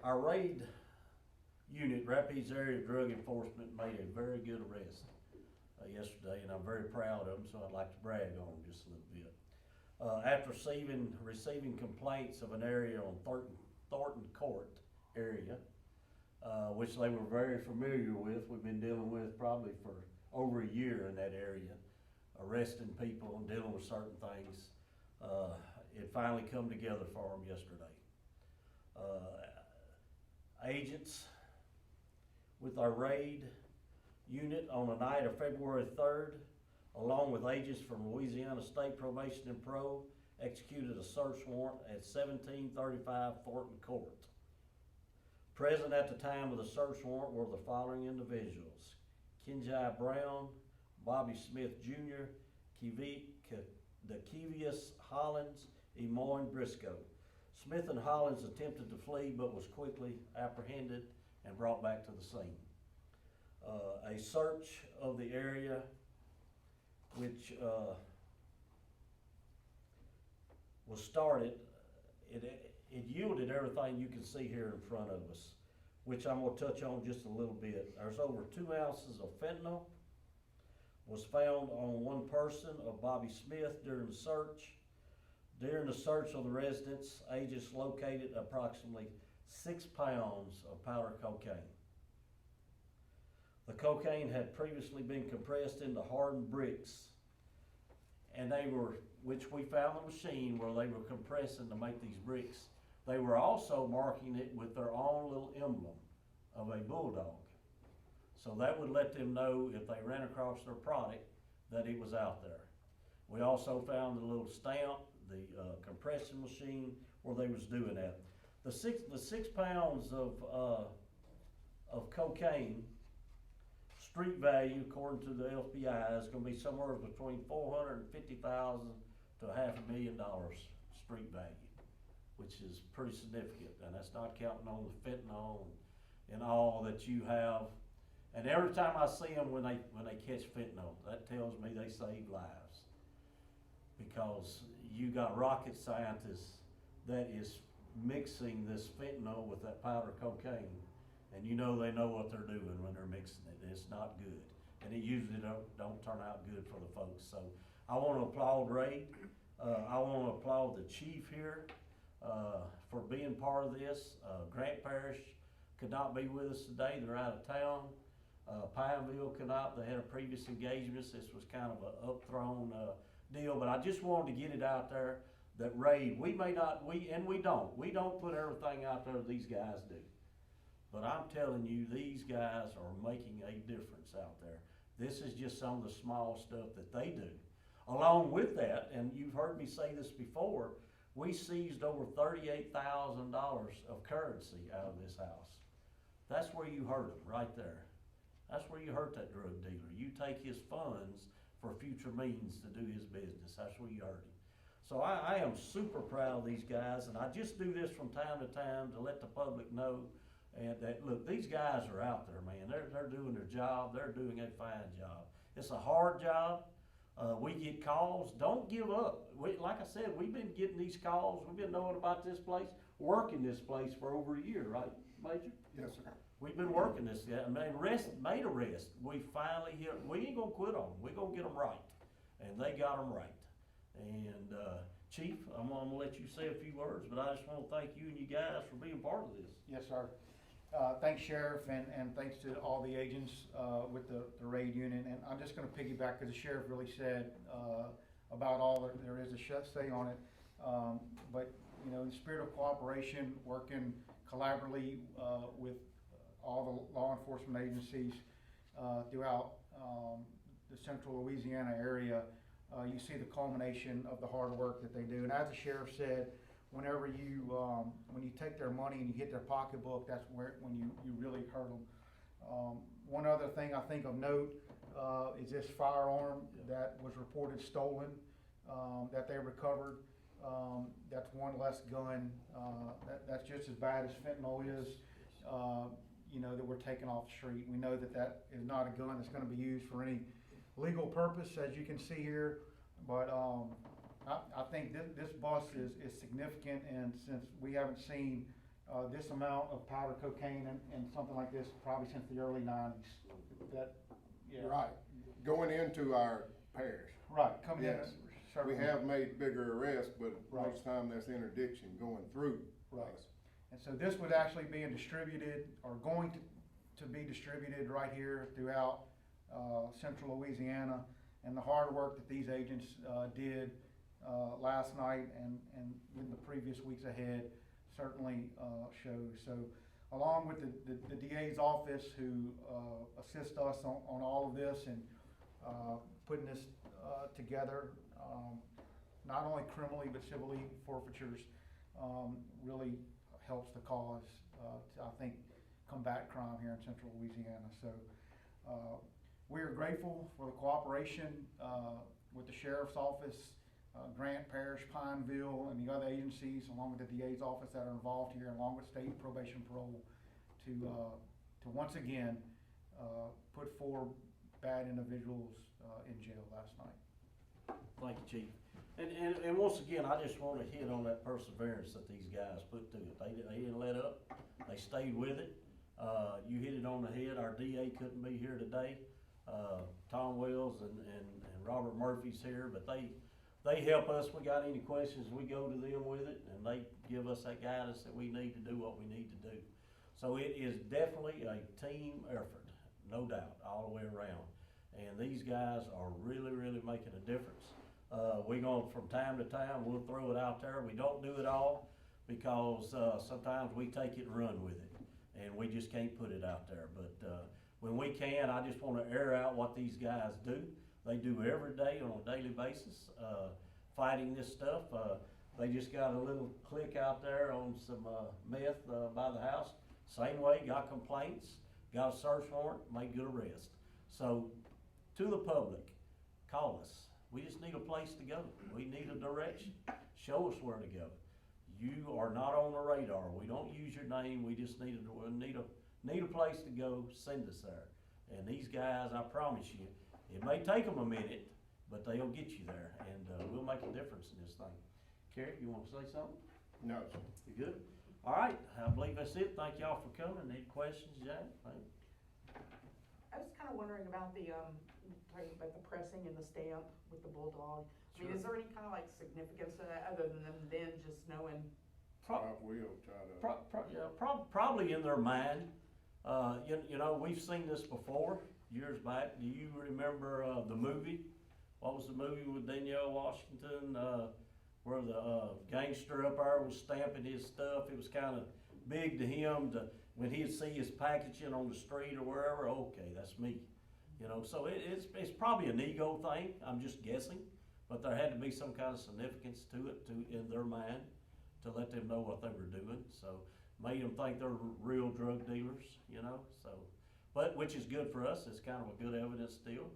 Our RADE unit, Rapids Area Drug Enforcement, made a very good arrest yesterday, and I'm very proud of them, so I'd like to brag on them just a little bit. After receiving complaints of an area on Thornton Court area, which they were very familiar with, we've been dealing with probably for over a year in that area, arresting people and dealing with certain things. It finally come together for them yesterday. Agents with our RAID unit on the night of February 3rd, along with agents from Louisiana State Probation and Parole, executed a search warrant at 1735 Thornton Court. Present at the time of the search warrant were the following individuals: Kenjai Brown, Bobby Smith Jr., Kevius Hollins, Emoyne Briscoe. Smith and Hollins attempted to flee but was quickly apprehended and brought back to the scene. A search of the area which was started, it yielded everything you can see here in front of us, which I'm going to touch on just a little bit. There's over 2 ounces of fentanyl was found on one person of Bobby Smith during the search. During the search of the residence, agents located approximately 6 pounds of powder cocaine. The cocaine had previously been compressed into hardened bricks, and which we found the machine where they were compressing to make these bricks. They were also marking it with their own little emblem of a bulldog. So that would let them know if they ran across their product that it was out there. We also found the little stamp, the compression machine where they was doing that. The six pounds of cocaine, street value according to the FBI is going to be somewhere between $450,000 to $500,000 street value, which is pretty significant, and that's not counting on the fentanyl and all that you have. And every time I see them when they catch fentanyl, that tells me they save lives, because you got rocket scientists that is mixing this fentanyl with that powder cocaine, and you know they know what they're doing when they're mixing it. It's not good, and it usually don't turn out good for the folks. So I want to applaud RAID. I want to applaud the chief here for being part of this. Grant Parish could not be with us today. They're out of town. Pineville could not. They had a previous engagements. This was kind of an up-thrown deal, but I just wanted to get it out there that RAID, we don't put everything out there these guys do. But I'm telling you, these guys are making a difference out there. This is just some of the small stuff that they do. Along with that, and you've heard me say this before, we seized over $38,000 of currency out of this house. That's where you hurt him, right there. That's where you hurt that drug dealer. You take his funds for future means to do his business. That's where you hurt him. So I am super proud of these guys, and I just do this from time to time to let the public know. And that, look, these guys are out there, man. They're doing their job. They're doing a fine job. It's a hard job. We get calls. Don't give up. Like I said, we've been getting these calls. We've been knowing about this place, working this place for over a year, right, Major? Yes, sir. We've been working this. Made arrest. We finally hit. We ain't gonna quit on them. We're gonna get them right, and they got them right. And Chief, I'm gonna let you say a few words, but I just want to thank you and you guys for being part of this. Yes, sir. Thanks, Sheriff, and thanks to all the agents with the RAID unit. And I'm just going to piggyback, because the Sheriff really said about all that there is to say on it. But, you know, in the spirit of cooperation, working collaboratively with all the law enforcement agencies throughout the central Louisiana area, you see the culmination of the hard work that they do. And as the Sheriff said, whenever you, when you take their money and you hit their pocketbook, that's when you really hurt them. One other thing I think of note is this firearm that was reported stolen, that they recovered. That's one less gun. That's just as bad as fentanyl is, you know, that we're taking off the street. We know that that is not a gun that's going to be used for any legal purpose, as you can see here. But I think this bust is significant, and since we haven't seen this amount of powder cocaine and something like this probably since the early nineties. That, yeah. Right, going into our parish. Right, coming in. Yes. We certainly. have made bigger arrests, but Right. most time that's interdiction going through. Right. And so this was actually being distributed, or going to be distributed right here throughout, central Louisiana. And the hard work that these agents, did, last night and in the previous weeks ahead certainly, shows. So along with the DA's office who, assist us on all of this and, putting this, together, not only criminally but civilly forfeitures, really helps the cause, to, I think, combat crime here in central Louisiana. So, we are grateful for the cooperation, with the sheriff's office, Grant Parish, Pineville, and the other agencies, along with the DA's office that are involved here, along with state probation parole, to once again, put 4 bad individuals, in jail last night. Thank you, Chief. And once again, I just want to hit on that perseverance that these guys put to it. They didn't let up. They stayed with it. You hit it on the head. Our DA couldn't be here today. Tom Wells and Robert Murphy's here, but they help us. We got any questions, we go to them with it, and they give us that guidance that we need to do what we need to do. So it is definitely a team effort, no doubt, all the way around. And these guys are really, really making a difference. We go from time to time, we'll throw it out there. We don't do it all because sometimes we take it and run with it, and we just can't put it out there. But when we can, I just want to air out what these guys do. They do every day on a daily basis, fighting this stuff. They just got a little click out there on some meth by the house. Same way, got complaints, got a search warrant, made good arrest. So to the public, call us. We just need a place to go. We need a direction. Show us where to go. You are not on the radar. We don't use your name. We just need a place to go. Send us there. And these guys, I promise you, it may take them a minute, but they'll get you there, and we'll make a difference in this thing. Kerry, you want to say something? No, sir. You good? All right, I believe that's it. Thank y'all for coming. Any questions, Jack? I was kind of wondering about talking about the pressing and the stamp with the bulldog. I mean, is there any kind of like significance to that other than them just knowing? We'll try to. Probably in their mind. You know, we've seen this before, years back. Do you remember the movie? What was the movie with Danielle Washington, where the gangster up there was stamping his stuff? It was kind of big to him when he'd see his packaging on the street or wherever. Okay, that's me. You know, so it's probably an ego thing. I'm just guessing, but there had to be some kind of significance to it in their mind to let them know what they were doing. So made them think they're real drug dealers. You know, so which is good for us. It's kind of a good evidence still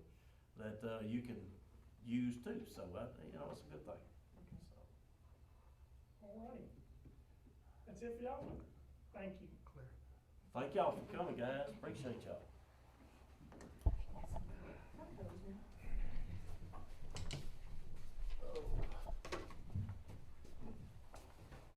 that you can use too. So you know, it's a good thing. So. All righty. That's it for y'all. Thank you. Clear. Thank y'all for coming, guys. Appreciate y'all. That goes now.